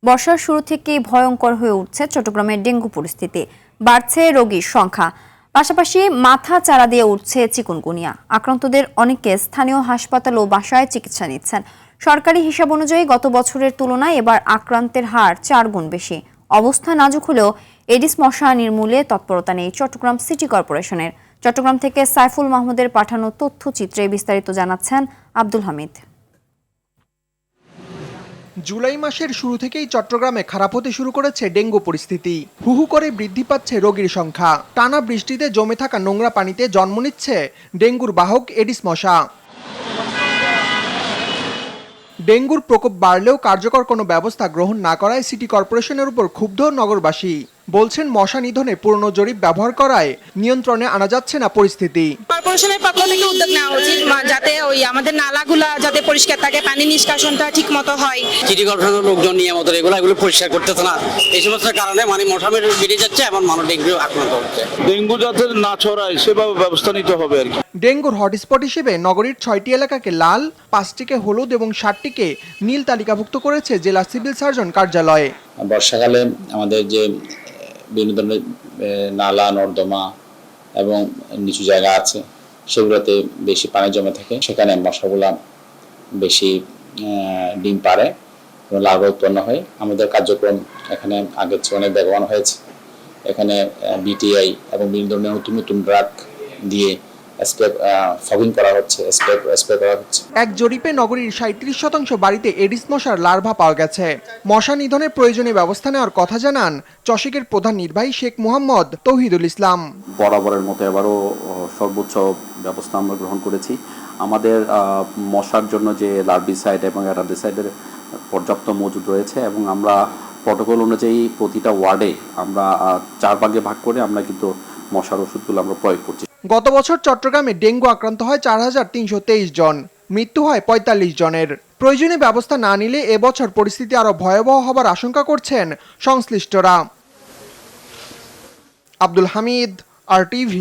বর্ষার শুরু থেকেই ভয়ঙ্কর হয়ে উঠছে চট্টগ্রামের ডেঙ্গু পরিস্থিতি। বাড়ছে রোগীর সংখ্যা, পাশাপাশি মাথা চারা দিয়ে উঠছে চিকুনগুনিয়া। আক্রান্তদের অনেকে স্থানীয় হাসপাতাল ও বাসায় চিকিৎসা নিচ্ছেন। সরকারি হিসাব অনুযায়ী গত বছরের তুলনায় এবার আক্রান্তের হার 4 গুণ বেশি। অবস্থা নাজুক হলেও এডিস মশা নির্মূলে তৎপরতা নেই চট্টগ্রাম সিটি কর্পোরেশনের। চট্টগ্রাম থেকে সাইফুল মাহমুদের পাঠানো তথ্যচিত্রে বিস্তারিত জানাচ্ছেন আব্দুল হামিদ। জুলাই মাসের শুরু থেকেই চট্টগ্রামে খারাপ হতে শুরু করেছে ডেঙ্গু পরিস্থিতি। হুহু করে বৃদ্ধি পাচ্ছে রোগীর সংখ্যা। টানা বৃষ্টিতে জমে থাকা নোংরা পানিতে জন্ম নিচ্ছে ডেঙ্গুর বাহক এডিস মশা। ডেঙ্গুর প্রকোপ বাড়লেও কার্যকর কোনো ব্যবস্থা গ্রহণ না করায় সিটি কর্পোরেশনের উপর ক্ষুব্ধ নগরবাসী। বলছেন মশা নিধনে পূর্ণ জরিপ ব্যবহার করায় নিয়ন্ত্রণে আনা যাচ্ছে না পরিস্থিতি। কর্পোরেশনের পক্ষ থেকে উদ্যোগ নেওয়া উচিত, যাতে আমাদের নালাগুলা যাতে পরিষ্কার থাকে, পানি নিষ্কাশনটা ঠিক মতো হয়। সিটি কর্পোরেশনের লোকজন নিয়মিত এগুলো পরিষ্কার করতেছে না। এই সমস্ত কারণে মশা বেড়ে যাচ্ছে এবং মানুষ ডেঙ্গু আক্রান্ত হচ্ছে। ডেঙ্গু যাতে না ছড়ায় সেভাবে ব্যবস্থা নিতে হবে আর কি। ডেঙ্গুর হটস্পট হিসেবে নগরীর 6টি এলাকাকে লাল, 5টিকে হলুদ এবং 7টিকে নীল তালিকাভুক্ত করেছে জেলা সিভিল সার্জন কার্যালয়ে। বর্ষাকালে আমাদের যে বিভিন্ন ধরনের নালা নর্দমা এবং নিচু জায়গা আছে সেগুলোতে বেশি পানি জমে থাকে, সেখানে মশাগুলা বেশি ডিম পাড়ে এবং লার্ভা উৎপন্ন হয়। আমাদের কার্যক্রম এখানে আগের চেয়ে অনেক বেগবান হয়েছে। এখানে বিটিআই এবং বিভিন্ন ধরনের নতুন নতুন ড্রাগ দিয়ে ফগিং করা হচ্ছে, স্প্রে করা হচ্ছে। এক জরিপে নগরীর 37% বাড়িতে এডিস মশার লার্ভা পাওয়া গেছে। মশা নিধনের প্রয়োজনীয় ব্যবস্থা নেওয়ার কথা জানান চশিকের প্রধান নির্বাহী শেখ মোহাম্মদ তৌহিদুল ইসলাম। বরাবরের মতো এবারও সর্বোচ্চ ব্যবস্থা আমরা গ্রহণ করেছি। আমাদের মশার জন্য যে লার্ভিসাইড এবং অ্যারাডিসাইডের পর্যাপ্ত মজুদ রয়েছে এবং আমরা প্রটোকল অনুযায়ী প্রতিটা ওয়ার্ডে আমরা 4 ভাগে ভাগ করে আমরা কিন্তু মশার ওষুধগুলো আমরা প্রয়োগ করছি। গত বছর চট্টগ্রামে ডেঙ্গু আক্রান্ত হয় 4323 জন, মৃত্যু হয় 45 জনের। প্রয়োজনীয় ব্যবস্থা না নিলে এবছর পরিস্থিতি আরো ভয়াবহ হবার আশঙ্কা করছেন সংশ্লিষ্টরা। আব্দুল হামিদ, RTV।